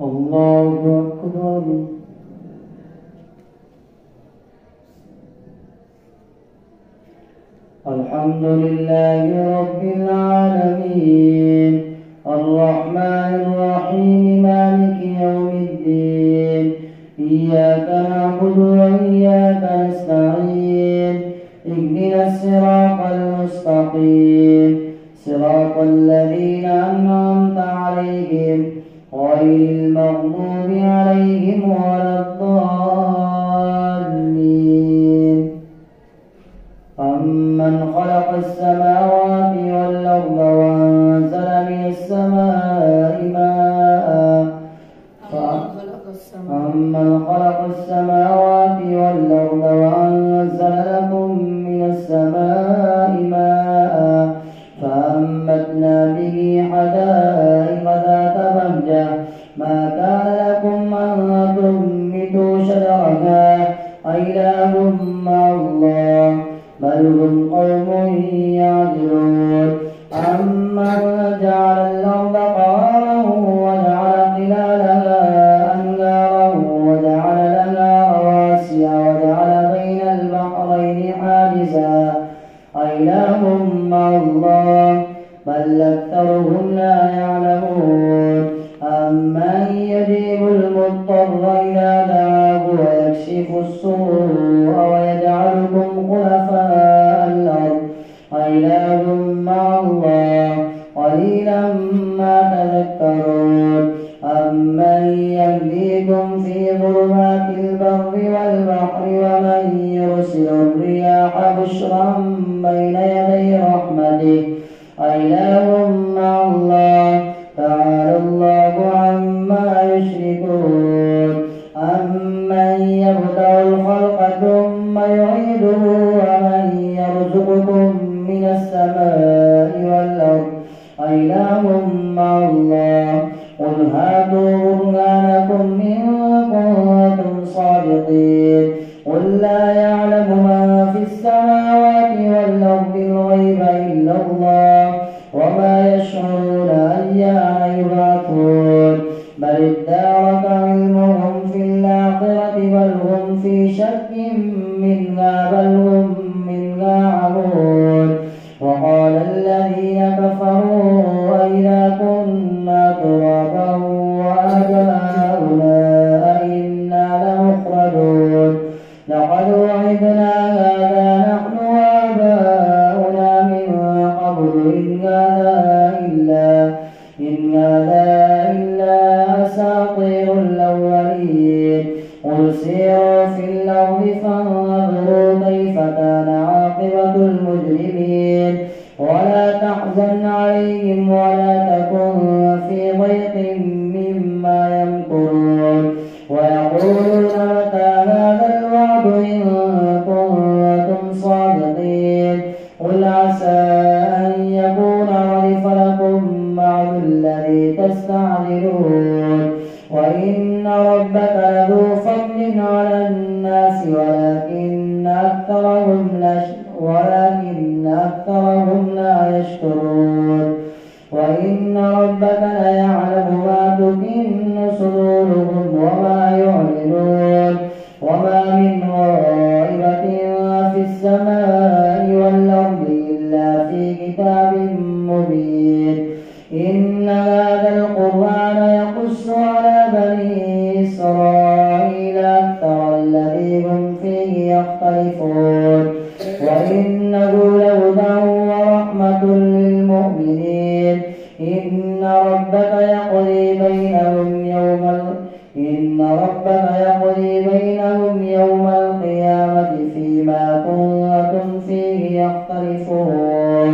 الله أكبر. الحمد لله رب العالمين الرحمن الرحيم مالك يوم الدين إياك نعبد وإياك نستعين اهدنا الصراط المستقيم صراط الذين أنعمت عليهم غير المغضوب عليهم ولا الضالين. أمن خلق السماوات والأرض وأنزل من السماء ماء أمن خلق السماوات والأرض وأنزل لكم من السماء ماء فأنبتنا به حدائق ذات بهجة ما كان لكم أن تنبتوا شجرها أإله مع الله بل هم قوم يعدلون. أمن جعل الأرض قرارا وجعل خلالها أنهارا وجعل لها رواسي وجعل بين البحرين حاجزا أإله مع الله بل أكثرهم لا يعلمون. أمن يجيب المضطر إذا دعاه ويكشف السوء ويجعلكم خلفاء الأرض أإله مع الله قليلا ما تذكرون. أمن يهديكم في ظلمات البر والبحر ومن يرسل الرياح بشرا بين يدي رحمته أإله مع الله تعالى الله عما يشركون. أمن يبدأ الخلق ثم يعيده ومن يرزقكم من السماء والأرض أإله مع الله قل هاتوا برهانكم إن كنتم صادقين. قل لا يعلم من في السماوات والأرض الغيب إلا الله وما يشعرون أيان يبعثون بل ادارك علمهم في الآخرة بل هم في شك منها بل هم منها عمون. وقال الذين كفروا أإذا كنا ترابا وآباؤنا أئنا لمخرجون لقد وعدنا هذا نحن وآباؤنا من قبل إن هذا إلا أساطير الأولين. قل سيروا في الأرض فانظروا كيف كان عاقبة المجرمين ولا تحزن عليهم ولا تكن في ضيق مما يمكرون. ويقولون متى هذا الوعد إن كنتم صادقين. قل عسى أن يكون ردف لكم بعض الذي تستعجلون وإن ربك لذو فضل على الناس ولكن أكثرهم لا يشكرون. وإن ربك ليعلم ما تكن صدورهم وما يعلنون. وما من غائبة في السماء والأرض إلا في كتاب مبين. إن هذا القرآن يقص على بني إسرائيل أكثر الذي هم فيه يختلفون وإنه لهدى ورحمة للمؤمنين. إن ربك يقضي بينهم يوم القيامة فيما كنتم فيه يختلفون.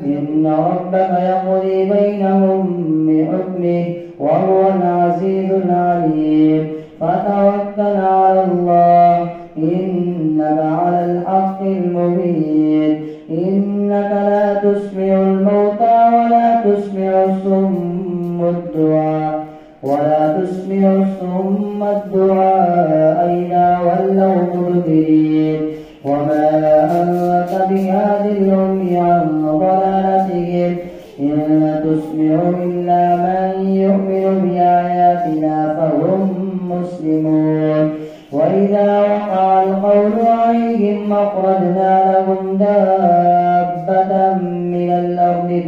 إن ربك يقضي بينهم بحكمه وهو العزيز العليم. فتوكل على الله إنك على الحق المبين. إنك لا تسمع الموتى ولا تسمع الصم الدعاء إذا ولوا مدبرين. وما أنت بهاد العمي عن ضلالتهم إن تسمع إلا من يؤمن بآياتنا فهم مسلمون وإذا وقع القول عليهم أخرجنا لهم دابة من الأرض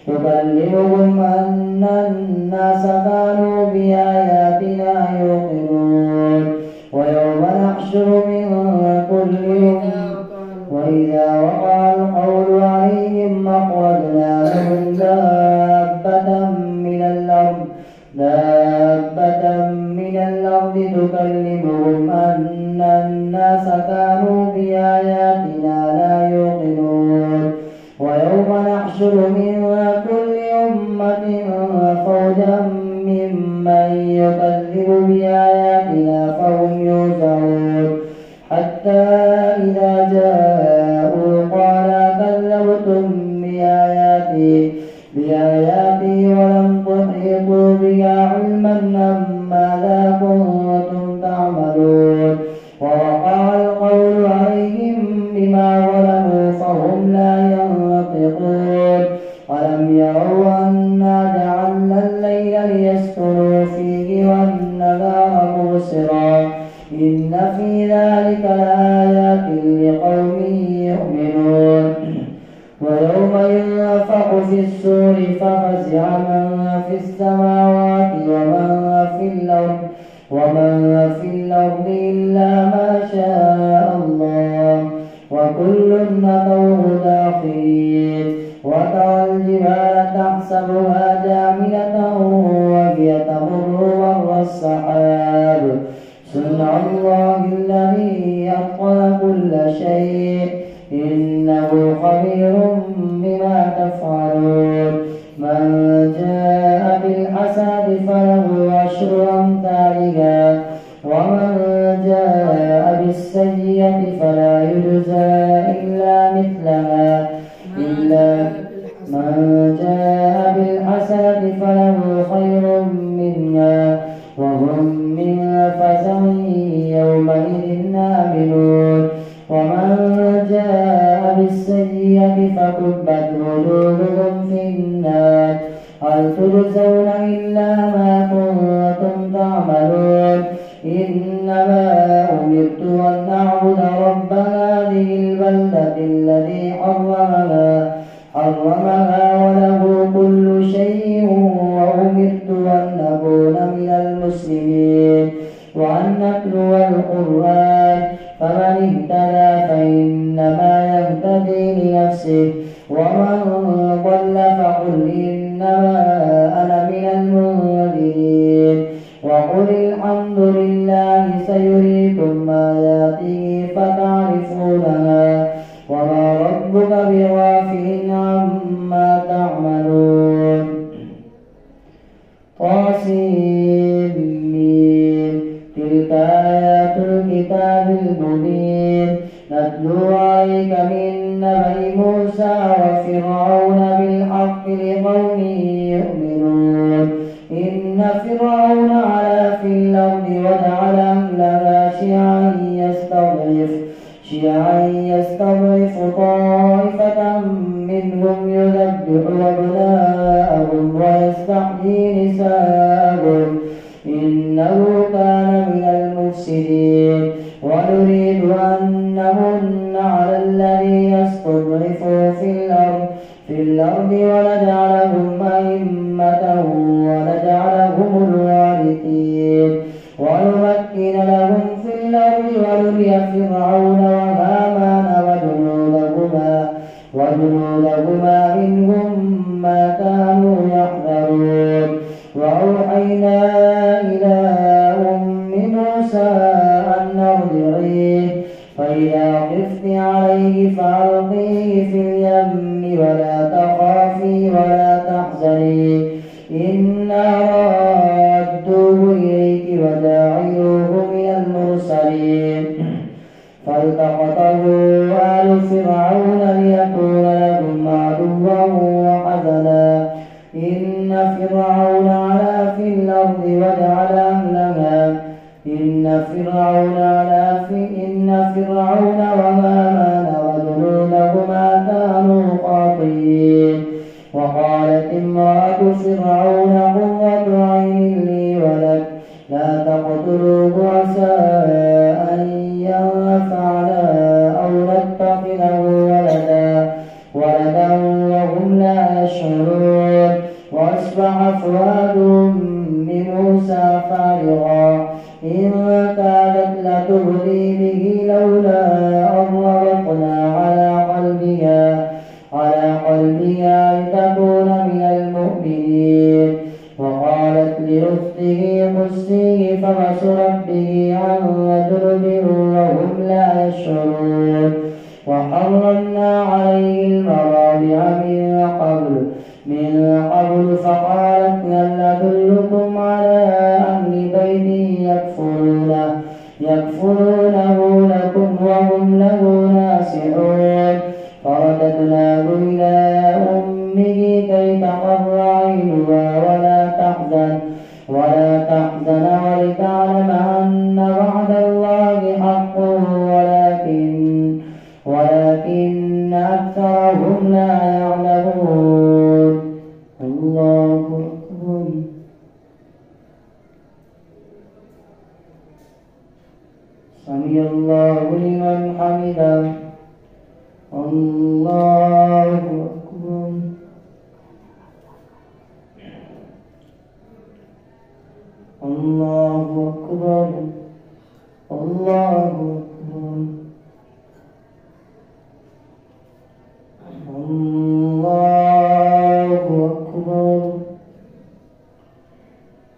تكلمهم أن الناس كانوا بآياتنا يوقنون ويوم نحشر من كل وإذا وقع القول عليهم أخرجنا لهم دابة من الأرض تكلمهم أن الناس كانوا بآياتنا لا يوقنون ويوم نحشر من كل أمة فوجا ممن يكذب بآياتنا فهم يوزعون حتى إذا جاءوا قال كذبتم بآياتي ولم تحيطوا بها علما ماذا كنتم تعملون ووقع القول عليهم بما ظلموا فهم لا ينطقون ولم يروا أنا جعلنا الليل ليسكنوا فيه والنهار مبصرا إن في ذلك لآيات لقوم يؤمنون ويوم ينفخ في الصور ففزع من في السماوات ومن في الأرض إلا ما شاء الله وكل أتوه داخرين وترى الجبال تحسبها جامدة وهي تمر مر السحاب صنع الله الذي أتقن كل شيء إنه خبير بما تفعلون من جاء بالحسنة فله عشر أمثالها ومن جاء بالسيئة فلا يجزى إلا مثلها من جاء بالحسنة فله خير منها وهم من فزع يومئذ آمنون ومن جاء بالسيئة فكبت وجوههم في النار هل تجزون إلا ما كنتم تعملون إنما أمرت أن أعبد رب هذه البلدة الذي حرمها وله كل شيء وأمرت أن أكون من المسلمين وأن أتلو القرآن فمن اهتدى فإنما يهتدي لنفسه ومن ضل فقل إنما أنا من المنذرين وقل الحمد لله سيريكم آياته فتعرفونها وما ربك بغافل عما تعملون طاسمين تلك آيات الكتاب المبين نتلو عليك من نبأ موسى وفرعون بالحق لقوم يؤمنون إن فرعون علا في الأرض وجعل أهلها شيعا يستضعف طائفة منهم يذبح أبناءهم ويستحيي نساءهم إنه كان من المفسدين ونريد أن نمن على الذين استضعفوا في الأرض ونجعلهم أئمة ونجعلهم الوارثين ونمكن لهم في الأرض ونري فرعون وهامان وجنودهما منهم ما كانوا يحذرون وأوحينا إلى أم موسى أن ارضعيه فإذا خفت عليه فألقيه في اليم ولا تخافي ولا تحزني إنا رادوه إليك وجاعلوه من المرسلين فالتقطه آل فرعون ليكون لهم عدوا وحزنا إن فرعون علا في الأرض وجعل أهلها إن فرعون وهامان وجنودهما كانوا خاطئين وقالت امرأة فرعون قرة عين لي ولك لا تقتلوه عسى أن ينفعنا أو نتخذه ولدا وهم لا يشعرون. وأصبح فؤاد أم موسى فارغا إن كادت لتبدي به لولا أن ربطنا على قلبها لتكون من المؤمنين. وقالت لأخته قصيه فبصرت به عن جنب وهم لا يشعرون. وحرمنا عليه المراضع من قبل فقالت هل أدلكم على أهل بيت يكفرونه لكم وهم له ناصحون. فرددناه إلى أمه كي تقر عينها ولا تحزن ولتعلم أن وعد الله حق ولكن أكثرهم لا يعلمون. الله أكبر. سمع الله لمن حمده. الله أكبر. الله أكبر. الله أكبر. الله أكبر.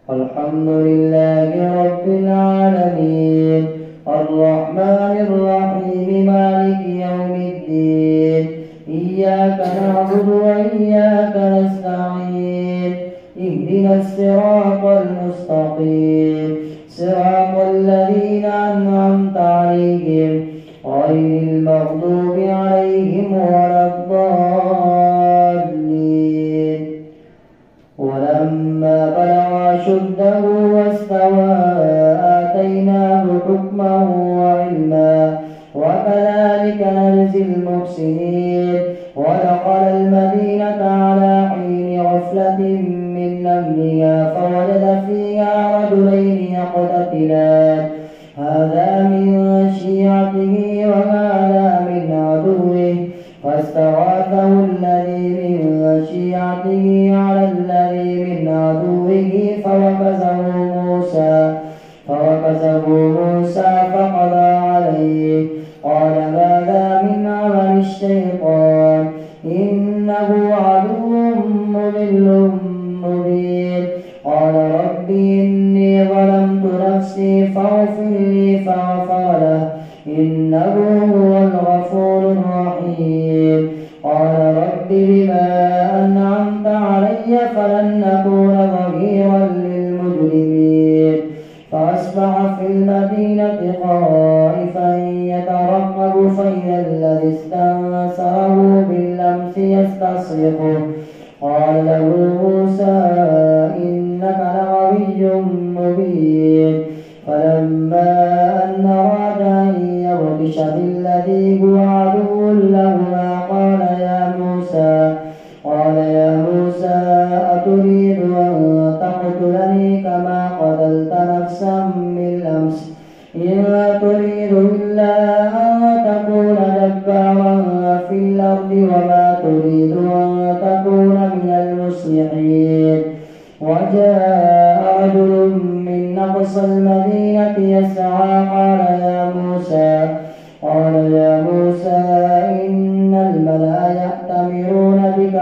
الحمد لله رب العالمين الرحمن الرحيم مالك يوم الدين إياك نعبد وإياك نستعين اهدنا الصراط المستقيم صراط الذين أنعمت عليهم غير المغضوب عليهم ولا الضالين. ولما بلغ أشده واستوى آتيناه حكما وعلما وكذلك نجزي المحسنين. ودخل المدينة على حين غفلة من أهلها فوجد فيها رجلين يقتتلان هذا من شيعته وهذا من عدوه فاستغاثه الذي من شيعته على الذي من عدوه فوكزه موسى فقضى عليه. قال هذا من عمل الشيطان إنه عدو مضل مبين. قال رب إني ظلمت نفسي فاغفر لي فغفر له إنه هو الغفور الرحيم. قال رب بما أنعمت علي فلن أكون ظهيرا للمجرمين. فأصبح في المدينة خائفا يترقب فإذا الذي استنصره بالأمس يستصرخه. قال له موسى إنك لغوي مبين. فلما أن أراد أن يبطش بالذي هو عدو لهما قال يا موسى أتريد أن تقتلني كما قتلت نفسا بالأمس إن تريد إلا أن تكون جبارا في الأرض وما تريد أن تكون من المصلحين. وجاء رجل من أقصى المدينة يسعى قال يا موسى إن الملأ يأتمرون بك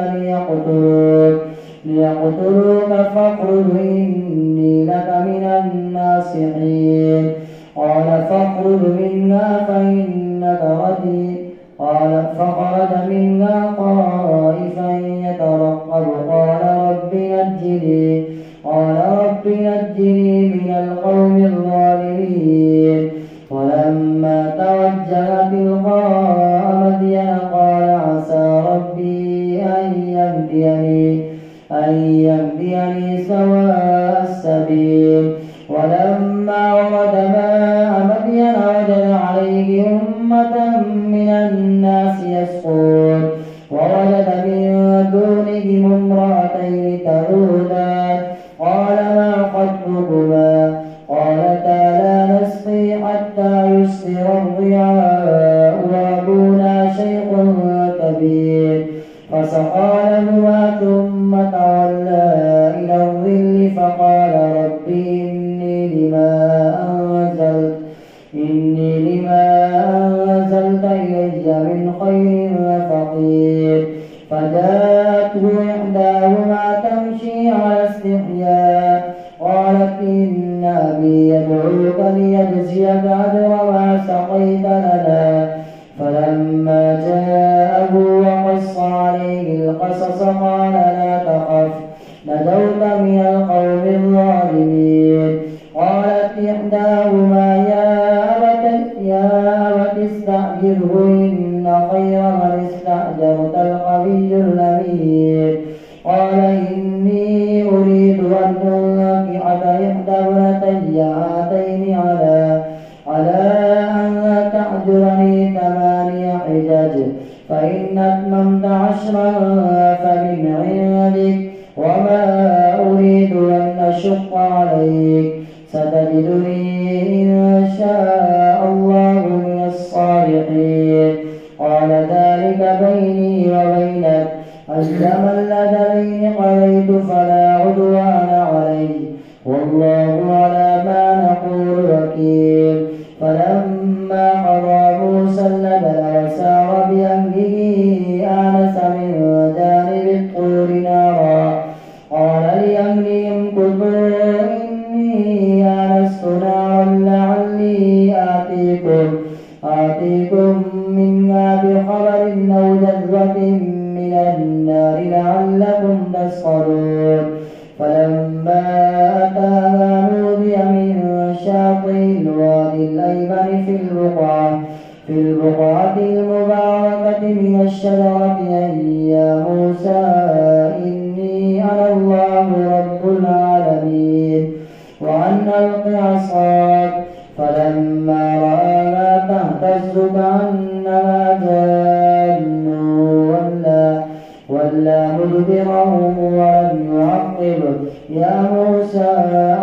ليقتلوك فاخرج إني لك من الناصحين. قال فاخرج منها فإنك رجيم. قال فخرج منها خائفا يترقب قال رب نجني من القوم الظالمين. ولما توجه تلقاء مدين قال عسى ربي أن يهديني سواء السبيل. ولما ورد ماء مدين وجد عليه أمة من الناس يسقون ووجد من دونهم امرأتين تذودان قال ما خطبكما قالتا لا نسقي حتى يصدر الرعاء وأبونا شيخ كبير فسقى لهما ثم تولى إلى الظل فقال رب إني لما أنزلت إلي من خير فقير فجاءته إحداهما تمشي على استحياء قالت إن أبي يدعوك ليجزيك أجر ما سقيت لنا فلما جاءه وقص عليه القصص قال لا تخف نجوت من القوم الظالمين قالت إحداهما يا أبت استأجره إن خير من استأجرت القوي الأمين قال إني أريد أن أنكحك إحدى ابنتي هاتين على أن تأجرني 8 حجج فإن أتممت 10 فمن عندك وما أريد أن أشق عليك ستجدني إن شاء الله من الصالحين قال ذلك بيني وبينك أيما الأجلين قضيت فلا عدوان علي والله على ما نقول وكيل فلما قضى موسى الأجل وسار بأهله آنس من جانب الطور نارا قال لأهلهم كثوا إني آنست نارا لعلي آتيكم منها بخبر أو جذوة من النار لعلكم تسخرون فلما أتاها نودي من شاطئ الوادي الأيمن في البقعة المباركة من الشجرة يا موسى إني أنا الله رب العالمين وأن ألق عصاك فلما رآها تهتز كأنها جان ولا مدبرا ولم يعقب يا موسى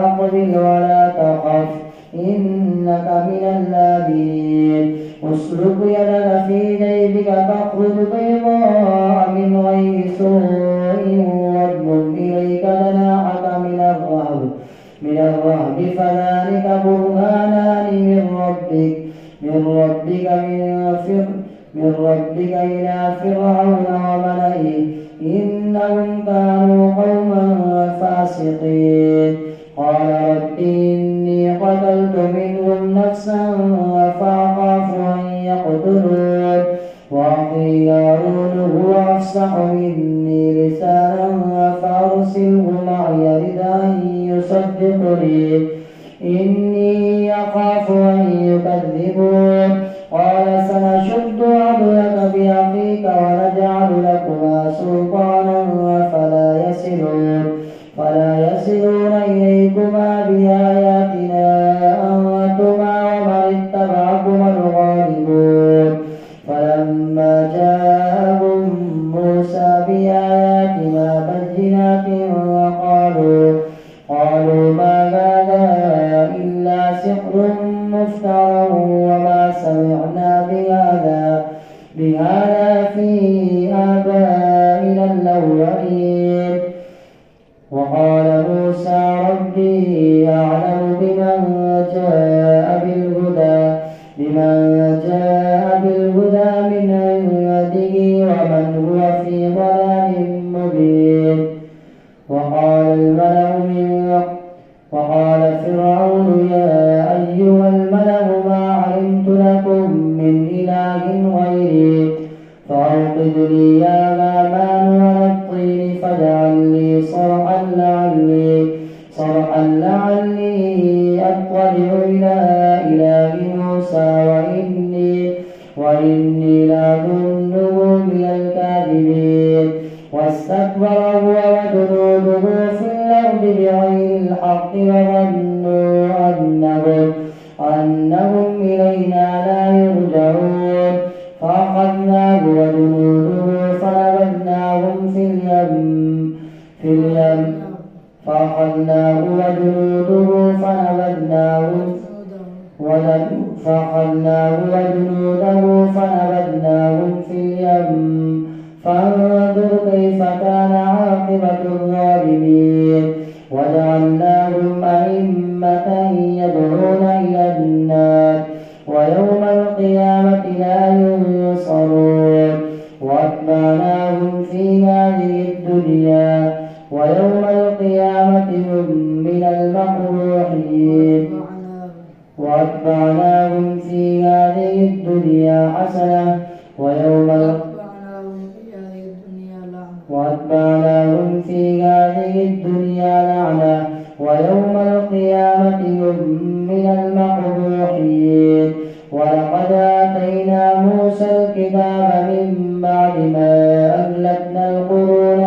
أقبل ولا تخف إنك من الآمنين اسلك يدك في جيبك تخرج بيضاء من غير سوء واضم إليك جناحك من الرهب فذلك برهانان من ربك إلى فرعون وملئه إنهم كانوا قوما فاسقين قال رب إني قتلت منهم نفسا فأخاف أن يقتلون وأخي هارون هو أفصح مني لسانا فأرسله معي يرد أن يصدقني إني أخاف أن يكذبون قال سنشد عضدك بأخيك ونجعل لكما سلطانا فلا يصلون إليكما بآياتنا أنتما ومن اتبعكما الغالبون فلما جاءهم موسى بآياتنا بينات قالوا ما هذا إلا سحر مفترى وما سمعنا بهذا في آبائنا الأولين وقال موسى ربي أعلم بمن جاء بالهدى من عنده ومن هو في ضلال مبين وقال فرعون يا أيها الملأ ما علمت لكم من إله غيري فأوقد لي يا هامان على الطين فاجعل لي صرحا لعلي أطلع إلى إله موسى وإني لأظنه من الكاذبين واستكبر هو وجنوده في الأرض بغير الحق وظنوا أنهم إلينا لا يرجعون فأخذناه وجنوده فنبذناهم في اليم فأخذناه وجنوده فنبذناهم في اليم فانظر كيف كان عاقبة الظالمين. وجعلناهم أئمة يدعون إلى النار ويوم القيامة لا ينصرون. وأتبعناهم في هذه الدنيا ويوم القيامة هم من المقبوحين. وأتبعناهم في هذه الدنيا حسنة ويوم وأتبعناهم في هذه الدنيا لعنة ويوم القيامة هم من المقبوحين. ولقد آتينا موسى الكتاب من بعد ما أهلكنا القرون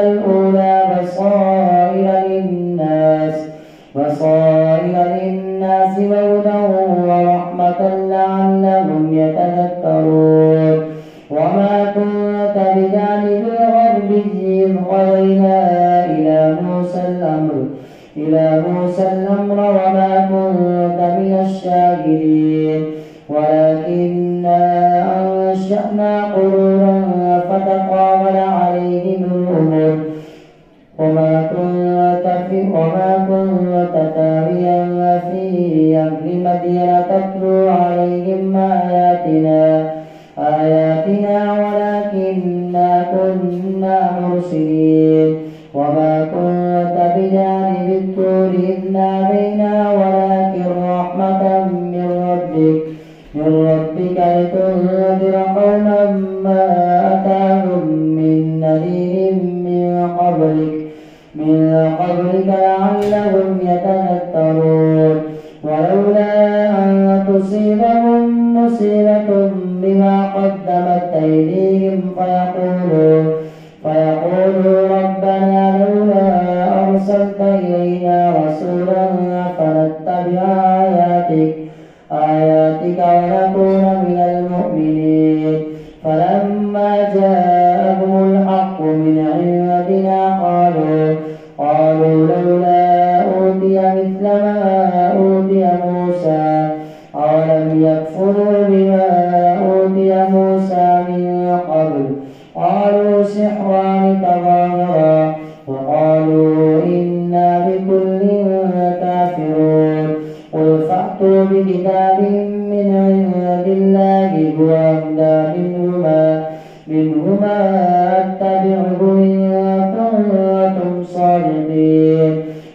الأولى بصائر للناس وهدى ورحمة لعلهم يتذكرون. وما كنت بجانب الغربي إذ قضينا إلى موسى الأمر وما كنت من الشاهدين ولكننا أنشأنا قرونا فتطاول عليهم الأمر وما كنت تاويا في أهل مدين تتلو عليهم آياتنا ولكننا كنا مرسلين. وما كنت بجانب الطور إذ نادينا ولكن رحمة من ربك لتنذر قوما ما أتاهم من نذير من قبلك لعلهم يتذكرون. ولولا أن تصيبهم مصيبة بما قدمت أيديهم فيقولوا ربنا لولا أرسلت إلينا رسولا فنتبع آياتك ونكون من المؤمنين. فلما جاءهم الحق من عندنا قالوا لولا أوتي مثل ما أوتي موسى أولم يكفروا بما أوتي موسى من قبل قالوا سحران تظاهرا وقالوا إنا بكل كافرون. قل فأتوا بكتاب من عند الله هو أهدى منهما أتبعه إن كنتم صادقين.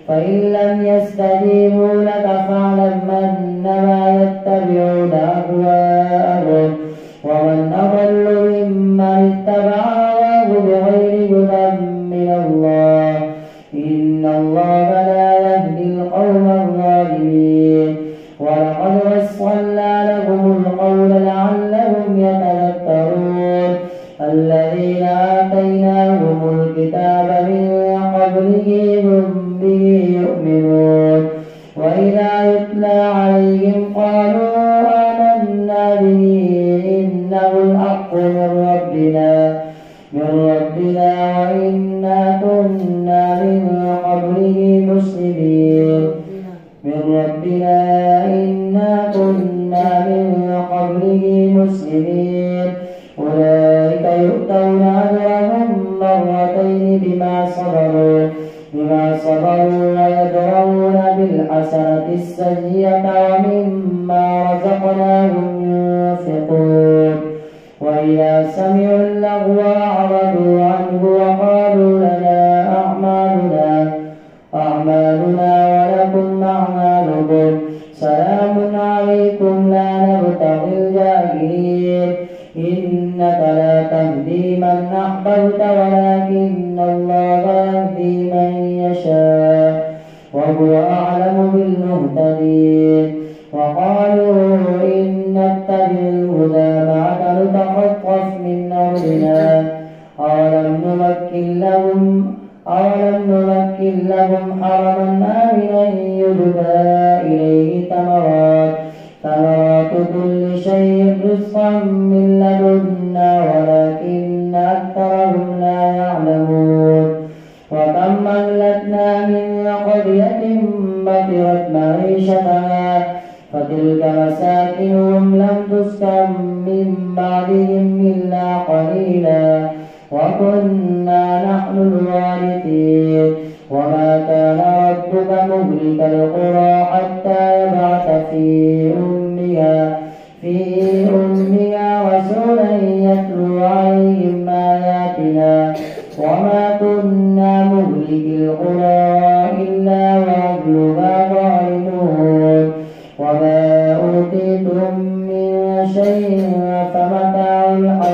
فإن لم يستجيبوا لك فاعلم أنما يتبعون أهواءهم ومن أضل ممن اتبع هواه بغير هدى من الله إن الله لا يهدي القوم الظالمين. ولقد وصلنا لهم القول لعلهم يتذكرون. الذين آتيناهم الكتاب من قبله هم به يؤمنون. وإذا يتلى عليهم قالوا آمنا به إنه الحق من ربنا وإنا كنا من قبله مسلمين. أولئك يؤتون أجرهم مرتين بما صبروا ويدرؤون بالحسنة السيئة ومما رزقناهم ينفقون. وإذا سمعوا اللغو أعرضوا عنه وقالوا لنا أعمالنا ولكم أعمالكم سلام عليكم لا نبتغي الجاهلين. إنك لا تهدي من أحببت ولكن الله يهدي من يشاء وهو أعلم بالمهتدين. وقالوا إن نتبع الهدى معك نتخطف من أرضنا أولم نمكن لهم حرما آمنا يجبى إليه ثمرات كل شيء رزقا من لدنا ولكن أكثرهم لا وتلك مساكنهم لم تسكن من بعدهم إلا قليلا وكنا نحن الوارثين وما كان ربك مهلك القرى حتى يبعث في أمها رسولا يتلو عليهم آياتنا وما كنا مهلك القرى إلا وأهلها ظالمون وما أوتيتم من شيء فمتاع الحياة